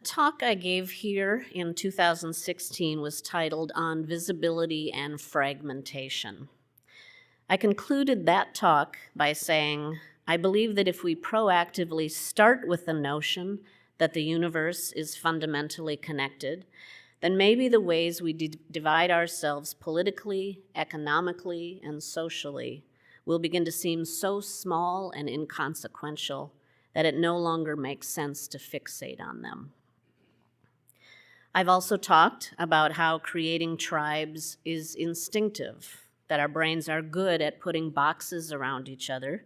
talk I gave here in 2016 was titled On Visibility and Fragmentation. I concluded that talk by saying, I believe that if we proactively start with the notion that the universe is fundamentally connected, then maybe the ways we divide ourselves politically, economically, and socially will begin to seem so small and inconsequential that it no longer makes sense to fixate on them. I've also talked about how creating tribes is instinctive, that our brains are good at putting boxes around each other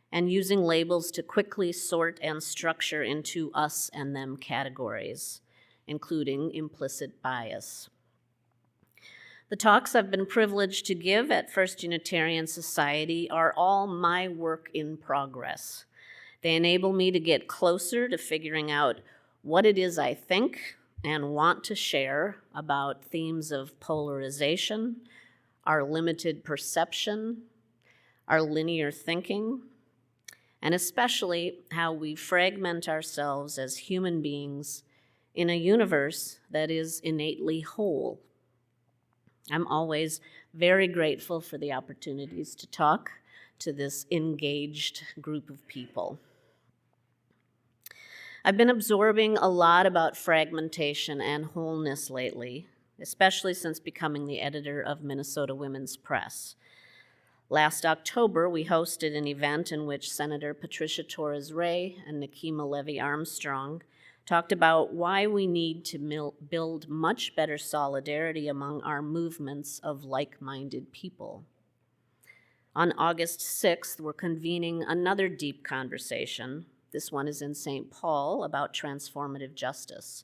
and using labels to quickly sort and structure into us and them categories, including implicit bias. The talks I've been privileged to give at First Unitarian Society are all my work in progress. They enable me to get closer to figuring out what it is I think and want to share about themes of polarization, our limited perception, our linear thinking, and especially how we fragment ourselves as human beings in a universe that is innately whole. I'm always very grateful for the opportunities to talk to this engaged group of people. I've been absorbing a lot about fragmentation and wholeness lately, especially since becoming the editor of Minnesota Women's Press. Last October, we hosted an event in which Senator Patricia Torres-Ray and Nikema Levy-Armstrong talked about why we need to build much better solidarity among our movements of like-minded people. On August 6th, we're convening another deep conversation. This one is in St. Paul about transformative justice.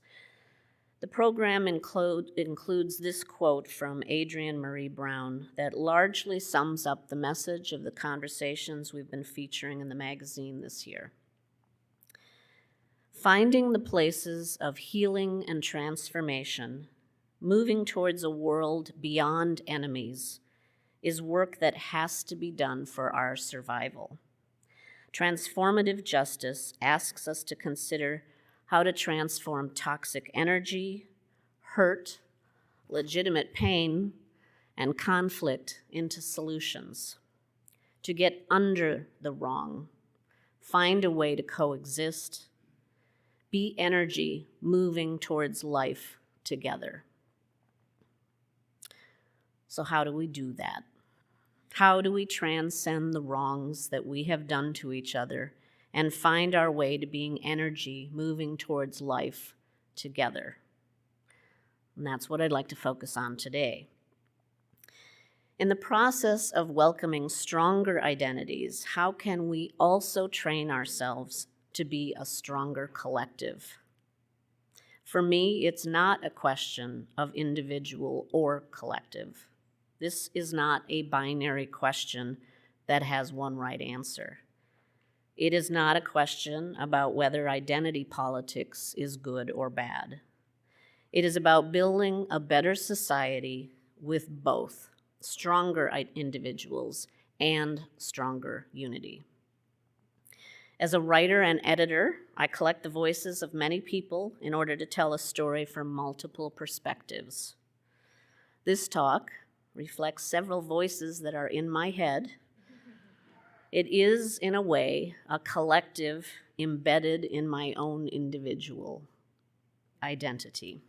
The program includes this quote from Adrienne Maree Brown that largely sums up the message of the conversations we've been featuring in the magazine this year. Finding the places of healing and transformation, moving towards a world beyond enemies, is work that has to be done for our survival. Transformative justice asks us to consider how to transform toxic energy, hurt, legitimate pain, and conflict into solutions, to get under the wrong, find a way to coexist, be energy moving towards life together. So how do we do that? How do we transcend the wrongs that we have done to each other and find our way to being energy moving towards life together? And that's what I'd like to focus on today. In the process of welcoming stronger identities, how can we also train ourselves to be a stronger collective? For me, it's not a question of individual or collective. This is not a binary question that has one right answer. It is not a question about whether identity politics is good or bad. It is about building a better society with both stronger individuals and stronger unity. As a writer and editor, I collect the voices of many people in order to tell a story from multiple perspectives. This talk reflects several voices that are in my head. It is, in a way, a collective embedded in my own individual identity.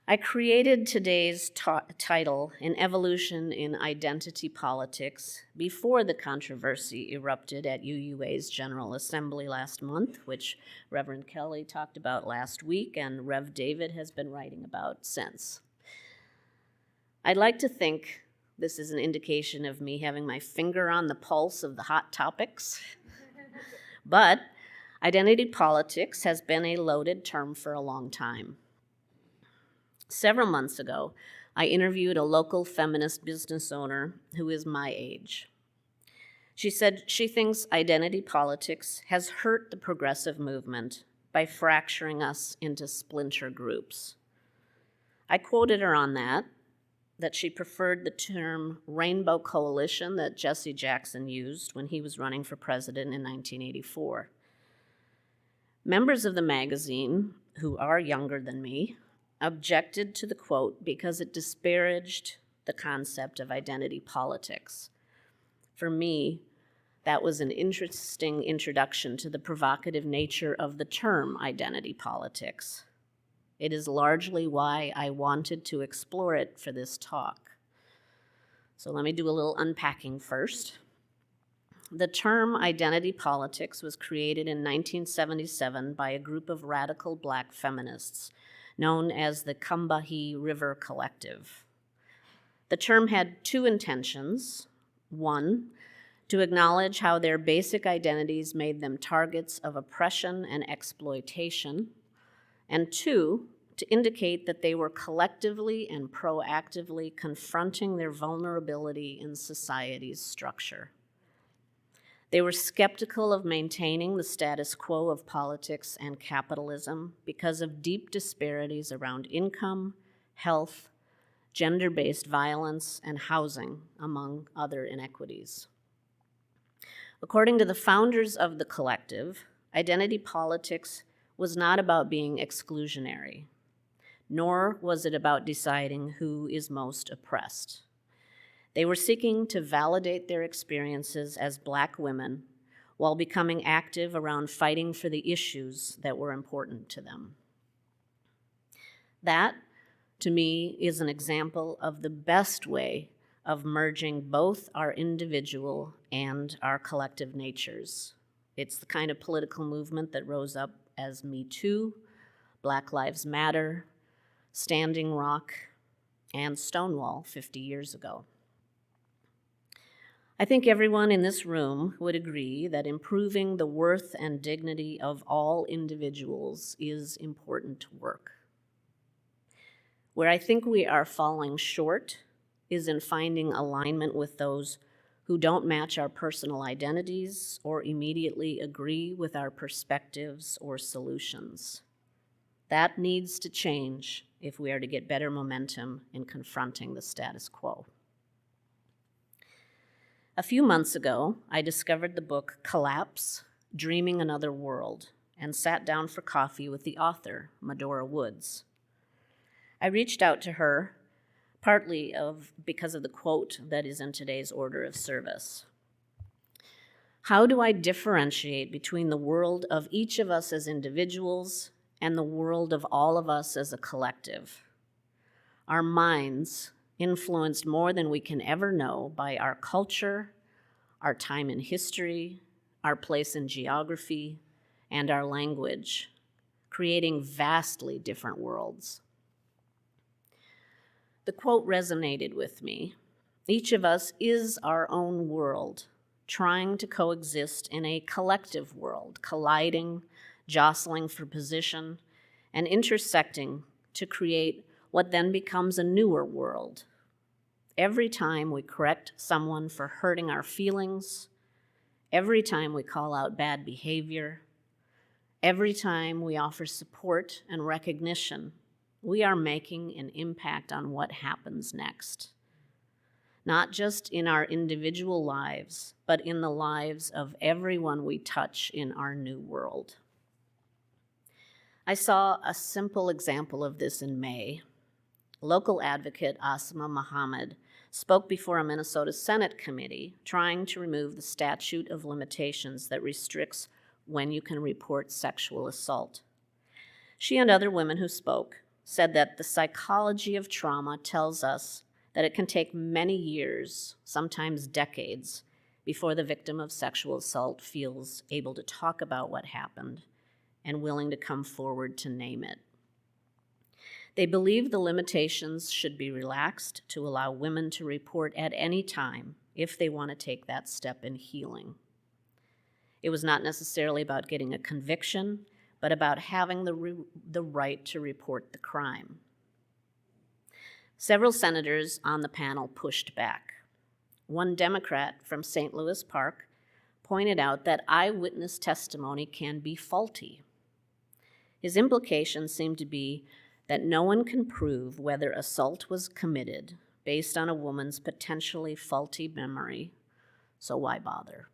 I created today's title, An Evolution in Identity Politics, before the controversy erupted at UUA's General Assembly last month, which Reverend Kelly talked about last week and Rev David has been writing about since. I'd like to think this is an indication of me having my finger on the pulse of the hot topics. But identity politics has been a loaded term for a long time. Several months ago, I interviewed a local feminist business owner who is my age. She said she thinks identity politics has hurt the progressive movement by fracturing us into splinter groups. I quoted her on that she preferred the term rainbow coalition that Jesse Jackson used when he was running for president in 1984. Members of the magazine, who are younger than me, objected to the quote because it disparaged the concept of identity politics. For me, that was an interesting introduction to the provocative nature of the term identity politics. It is largely why I wanted to explore it for this talk. So let me do a little unpacking first. The term identity politics was created in 1977 by a group of radical Black feminists known as the Combahee River Collective. The term had two intentions. One, to acknowledge how their basic identities made them targets of oppression and exploitation, and two, to indicate that they were collectively and proactively confronting their vulnerability in society's structure. They were skeptical of maintaining the status quo of politics and capitalism because of deep disparities around income, health, gender-based violence, and housing, among other inequities. According to the founders of the collective, identity politics was not about being exclusionary, nor was it about deciding who is most oppressed. They were seeking to validate their experiences as Black women while becoming active around fighting for the issues that were important to them. That, to me, is an example of the best way of merging both our individual and our collective natures. It's the kind of political movement that rose up as Me Too, Black Lives Matter, Standing Rock, and Stonewall 50 years ago. I think everyone in this room would agree that improving the worth and dignity of all individuals is important work. Where I think we are falling short is in finding alignment with those who don't match our personal identities or immediately agree with our perspectives or solutions. That needs to change if we are to get better momentum in confronting the status quo. A few months ago, I discovered the book Collapse, Dreaming Another World, and sat down for coffee with the author, Medora Woods. I reached out to her, partly because of the quote that is in today's order of service. How do I differentiate between the world of each of us as individuals and the world of all of us as a collective? Our minds, influenced more than we can ever know by our culture, our time in history, our place in geography, and our language, creating vastly different worlds. The quote resonated with me. Each of us is our own world, trying to coexist in a collective world, colliding, jostling for position, and intersecting to create what then becomes a newer world. Every time we correct someone for hurting our feelings, every time we call out bad behavior, every time we offer support and recognition, we are making an impact on what happens next. Not just in our individual lives, but in the lives of everyone we touch in our new world. I saw a simple example of this in May. Local advocate Asma Muhammad spoke before a Minnesota Senate committee trying to remove the statute of limitations that restricts when you can report sexual assault. She and other women who spoke said that the psychology of trauma tells us that it can take many years, sometimes decades, before the victim of sexual assault feels able to talk about what happened and willing to come forward to name it. They believe the limitations should be relaxed to allow women to report at any time if they want to take that step in healing. It was not necessarily about getting a conviction, but about having the right to report the crime. Several senators on the panel pushed back. One Democrat from St. Louis Park pointed out that eyewitness testimony can be faulty. His implication seemed to be that no one can prove whether assault was committed based on a woman's potentially faulty memory, so why bother?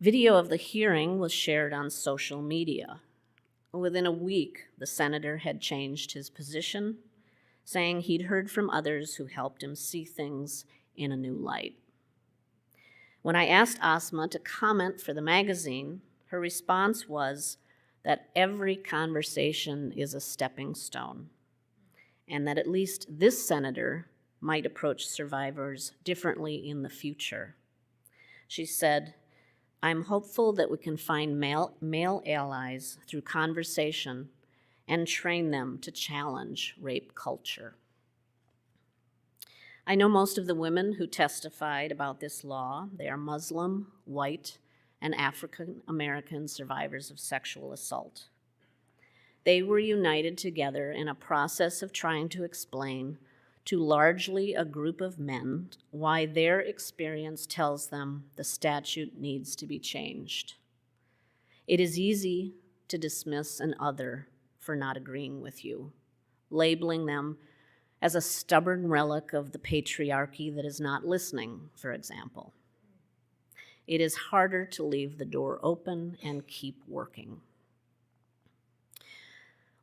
Video of the hearing was shared on social media. Within a week, the senator had changed his position, saying he'd heard from others who helped him see things in a new light. When I asked Asma to comment for the magazine, her response was that every conversation is a stepping stone, and that at least this senator might approach survivors differently in the future. She said, "I'm hopeful that we can find male allies through conversation and train them to challenge rape culture." I know most of the women who testified about this law. They are Muslim, white, and African American survivors of sexual assault. They were united together in a process of trying to explain to largely a group of men why their experience tells them the statute needs to be changed. It is easy to dismiss an other for not agreeing with you, labeling them as a stubborn relic of the patriarchy that is not listening, for example. It is harder to leave the door open and keep working.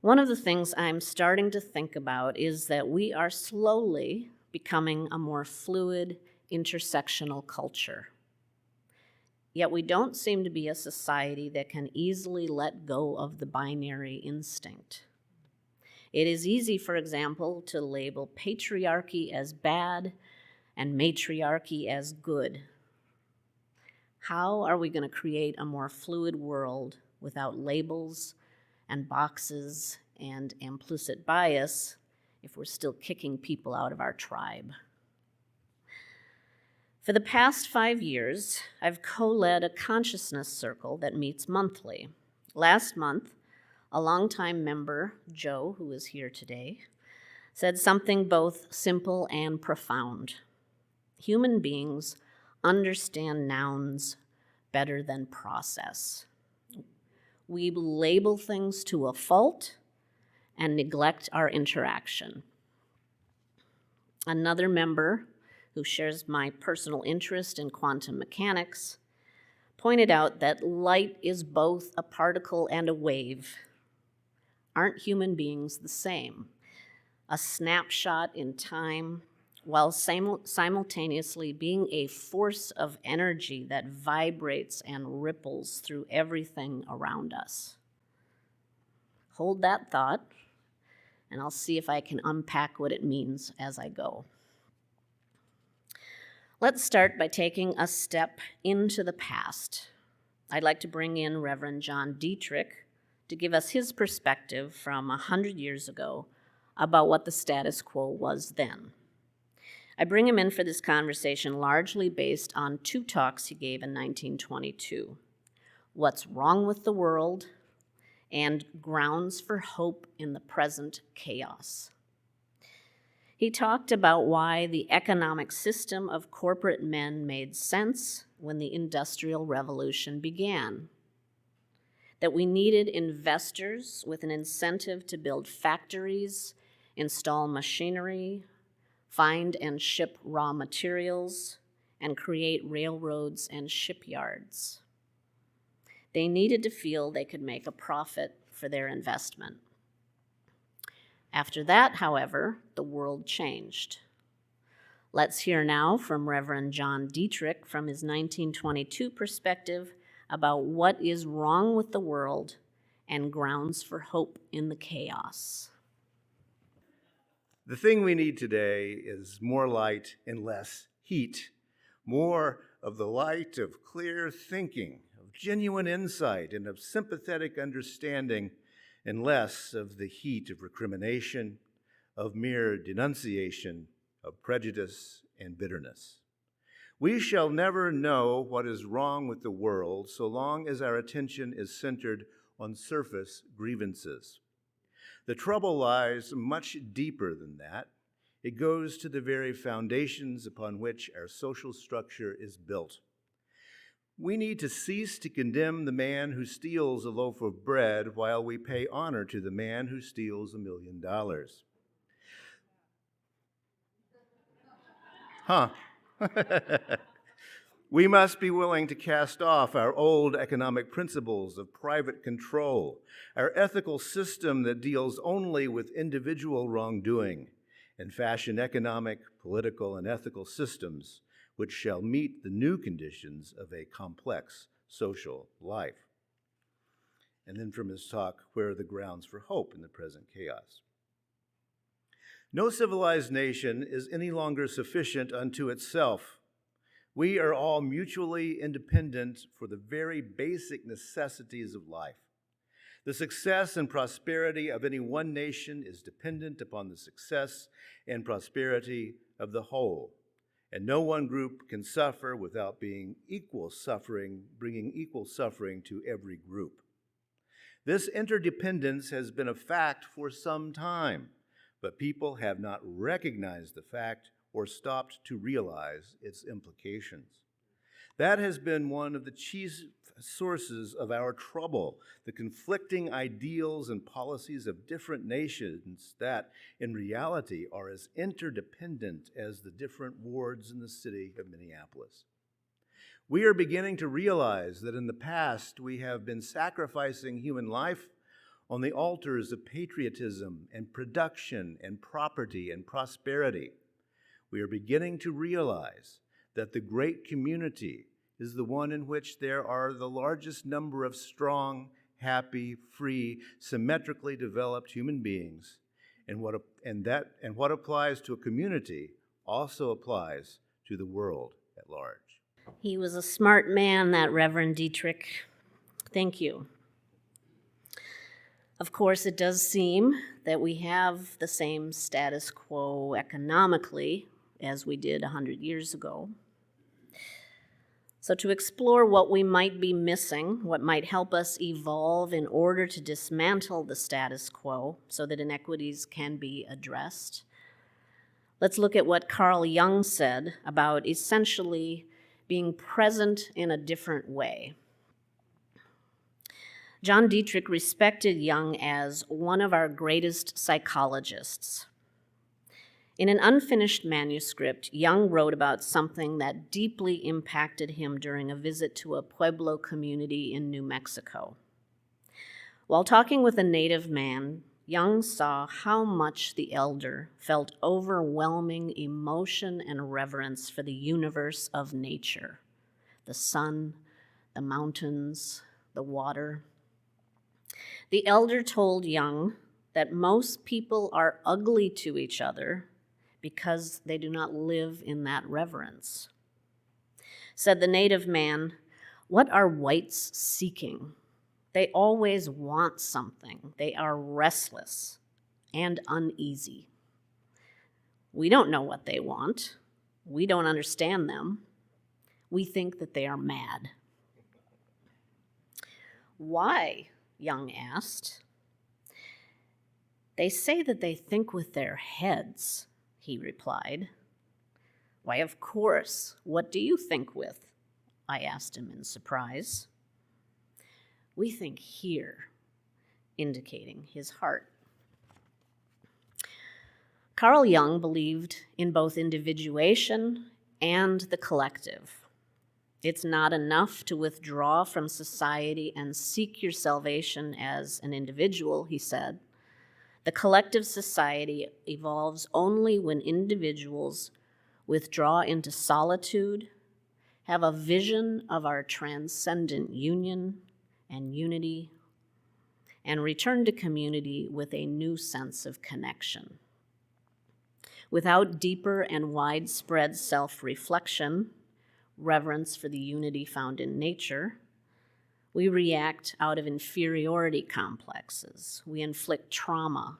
One of the things I'm starting to think about is that we are slowly becoming a more fluid, intersectional culture. Yet we don't seem to be a society that can easily let go of the binary instinct. It is easy, for example, to label patriarchy as bad and matriarchy as good. How are we going to create a more fluid world without labels and boxes and implicit bias if we're still kicking people out of our tribe? For the past 5 years, I've co-led a consciousness circle that meets monthly. Last month, a longtime member, Joe, who is here today, said something both simple and profound. Human beings understand nouns better than process. We label things to a fault and neglect our interaction. Another member, who shares my personal interest in quantum mechanics, pointed out that light is both a particle and a wave. Aren't human beings the same? A snapshot in time, while simultaneously being a force of energy that vibrates and ripples through everything around us. Hold that thought, and I'll see if I can unpack what it means as I go. Let's start by taking a step into the past. I'd like to bring in Reverend John Dietrich to give us his perspective from 100 years ago about what the status quo was then. I bring him in for this conversation largely based on 2 talks he gave in 1922, What's Wrong with the World and Grounds for Hope in the Present Chaos. He talked about why the economic system of corporate men made sense when the Industrial Revolution began, that we needed investors with an incentive to build factories, install machinery, find and ship raw materials, and create railroads and shipyards. They needed to feel they could make a profit for their investment. After that, however, the world changed. Let's hear now from Reverend John Dietrich from his 1922 perspective about what is wrong with the world and grounds for hope in the chaos. The thing we need today is more light and less heat, more of the light of clear thinking, of genuine insight, and of sympathetic understanding, and less of the heat of recrimination, of mere denunciation, of prejudice and bitterness. We shall never know what is wrong with the world so long as our attention is centered on surface grievances. The trouble lies much deeper than that. It goes to the very foundations upon which our social structure is built. We need to cease to condemn the man who steals a loaf of bread while we pay honor to the man who steals $1 million. Huh. We must be willing to cast off our old economic principles of private control, our ethical system that deals only with individual wrongdoing, and fashion economic, political, and ethical systems which shall meet the new conditions of a complex social life. And then from his talk, where are the grounds for hope in the present chaos? No civilized nation is any longer sufficient unto itself. We are all mutually independent for the very basic necessities of life. The success and prosperity of any one nation is dependent upon the success and prosperity of the whole. And no one group can suffer without bringing equal suffering to every group. This interdependence has been a fact for some time, but people have not recognized the fact or stopped to realize its implications. That has been one of the chief sources of our trouble, the conflicting ideals and policies of different nations that, in reality, are as interdependent as the different wards in the city of Minneapolis. We are beginning to realize that in the past we have been sacrificing human life on the altars of patriotism and production and property and prosperity. We are beginning to realize that the great community is the one in which there are the largest number of strong, happy, free, symmetrically developed human beings, and what applies to a community also applies to the world at large. He was a smart man, that Reverend Dietrich. Thank you. Of course, it does seem that we have the same status quo economically as we did 100 years ago. So to explore what we might be missing, what might help us evolve in order to dismantle the status quo so that inequities can be addressed, let's look at what Carl Jung said about essentially being present in a different way. John Dietrich respected Jung as one of our greatest psychologists. In an unfinished manuscript, Jung wrote about something that deeply impacted him during a visit to a Pueblo community in New Mexico. While talking with a native man, Jung saw how much the elder felt overwhelming emotion and reverence for the universe of nature, the sun, the mountains, the water. The elder told Jung that most people are ugly to each other because they do not live in that reverence. Said the native man, "What are whites seeking? They always want something. They are restless and uneasy. We don't know what they want. We don't understand them. We think that they are mad." "Why?" Jung asked. "They say that they think with their heads," he replied. "Why, of course. What do you think with?" I asked him in surprise. "We think here," indicating his heart. Carl Jung believed in both individuation and the collective. It's not enough to withdraw from society and seek your salvation as an individual, he said. The collective society evolves only when individuals withdraw into solitude, have a vision of our transcendent union and unity, and return to community with a new sense of connection. Without deeper and widespread self-reflection, reverence for the unity found in nature, we react out of inferiority complexes. We inflict trauma.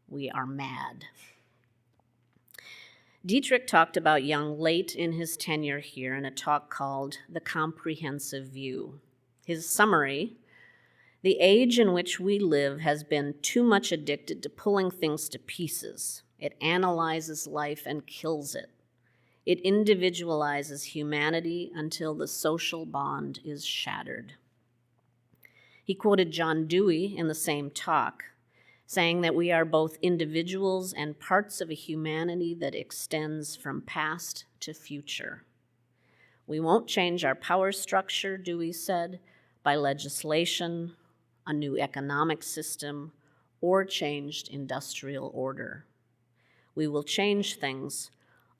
We are mad. Dietrich talked about Jung late in his tenure here in a talk called The Comprehensive View. His summary: the age in which we live has been too much addicted to pulling things to pieces. It analyzes life and kills it. It individualizes humanity until the social bond is shattered. He quoted John Dewey in the same talk, saying that we are both individuals and parts of a humanity that extends from past to future. We won't change our power structure, Dewey said, by legislation, a new economic system, or changed industrial order. We will change things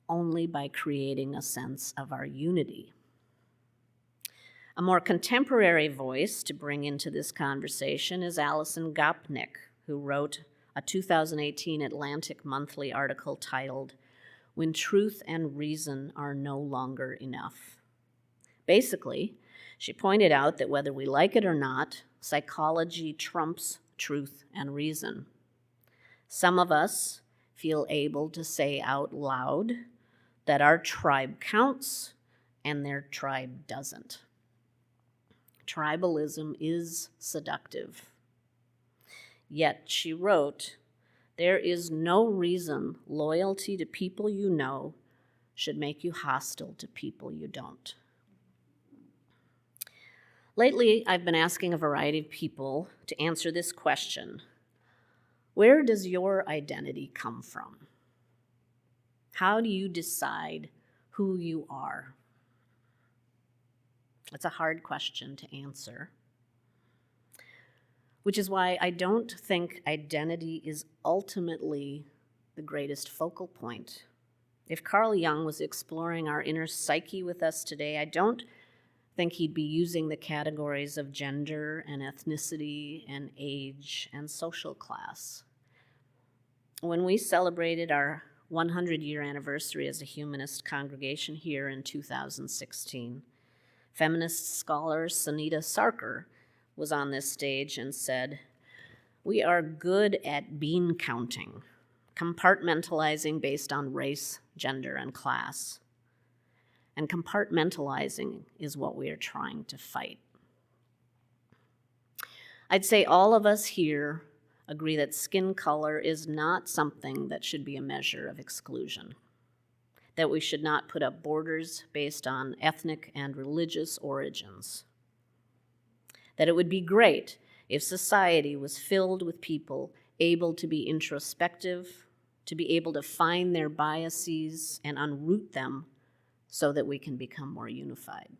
only by creating a sense of our unity. A more contemporary voice to bring into this conversation is Alison Gopnik, who wrote a 2018 Atlantic Monthly article titled, "When Truth and Reason Are No Longer Enough." Basically, she pointed out that whether we like it or not, psychology trumps truth and reason. Some of us feel able to say out loud that our tribe counts and their tribe doesn't. Tribalism is seductive. Yet, she wrote, there is no reason loyalty to people you know should make you hostile to people you don't. Lately, I've been asking a variety of people to answer this question: where does your identity come from? How do you decide who you are? It's a hard question to answer, which is why I don't think identity is ultimately the greatest focal point. If Carl Jung was exploring our inner psyche with us today, I don't think he'd be using the categories of gender and ethnicity and age and social class. When we celebrated our 100-year anniversary as a humanist congregation here in 2016, feminist scholar Sunita Sarkar was on this stage and said, "We are good at bean counting, compartmentalizing based on race, gender, and class. And compartmentalizing is what we are trying to fight." I'd say all of us here agree that skin color is not something that should be a measure of exclusion, that we should not put up borders based on ethnic and religious origins, that it would be great if society was filled with people able to be introspective, to be able to find their biases and unroot them so that we can become more unified.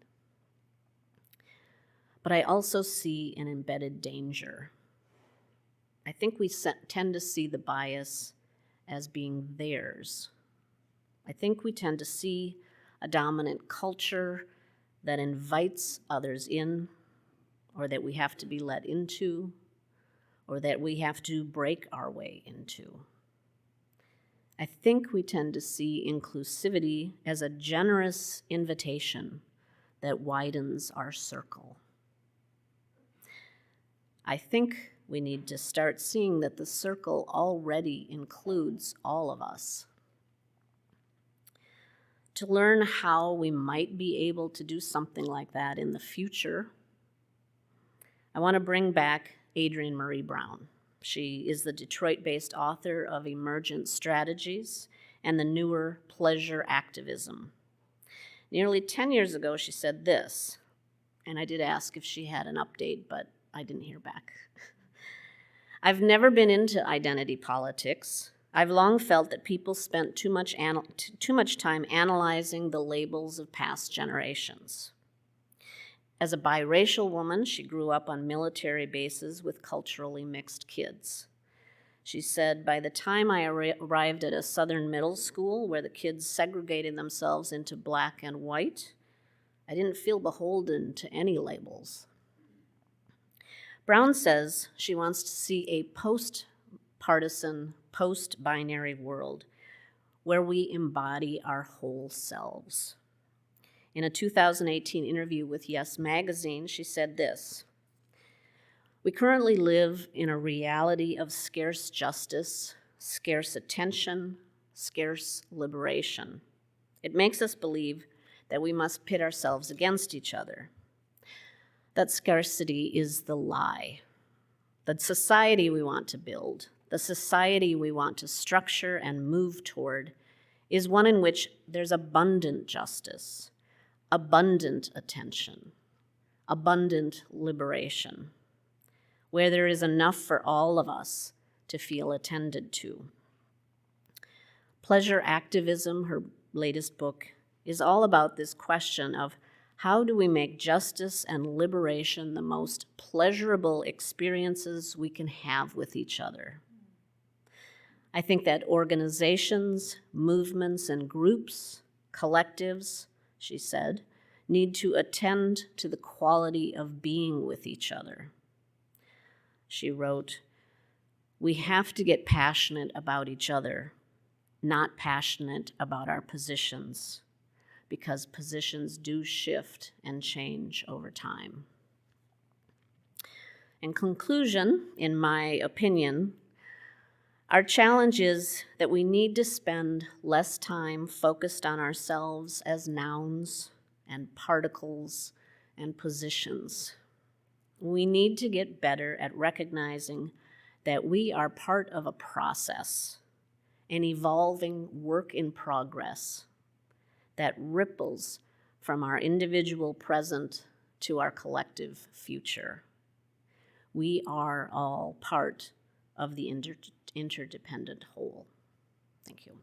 But I also see an embedded danger. I think we tend to see the bias as being theirs. I think we tend to see a dominant culture that invites others in, or that we have to be let into, or that we have to break our way into. I think we tend to see inclusivity as a generous invitation that widens our circle. I think we need to start seeing that the circle already includes all of us. To learn how we might be able to do something like that in the future, I want to bring back Adrienne Maree Brown. She is the Detroit-based author of Emergent Strategies and the newer Pleasure Activism. Nearly 10 years ago, she said this, and I did ask if she had an update, but I didn't hear back. "I've never been into identity politics. I've long felt that people spent too much time analyzing the labels of past generations. As a biracial woman, she grew up on military bases with culturally mixed kids. She said, by the time I arrived at a southern middle school where the kids segregated themselves into black and white, I didn't feel beholden to any labels." Brown says she wants to see a post-partisan, post-binary world where we embody our whole selves. In a 2018 interview with Yes Magazine, she said this, "We currently live in a reality of scarce justice, scarce attention, scarce liberation. It makes us believe that we must pit ourselves against each other. That scarcity is the lie. The society we want to build, the society we want to structure and move toward, is one in which there's abundant justice, abundant attention, abundant liberation, where there is enough for all of us to feel attended to." Pleasure Activism, her latest book, is all about this question of how do we make justice and liberation the most pleasurable experiences we can have with each other. I think that organizations, movements, and groups, collectives, she said, need to attend to the quality of being with each other. She wrote, "We have to get passionate about each other, not passionate about our positions, because positions do shift and change over time." In conclusion, in my opinion, our challenge is that we need to spend less time focused on ourselves as nouns and particles and positions. We need to get better at recognizing that we are part of a process, an evolving work in progress that ripples from our individual present to our collective future. We are all part of the interdependent whole. Thank you.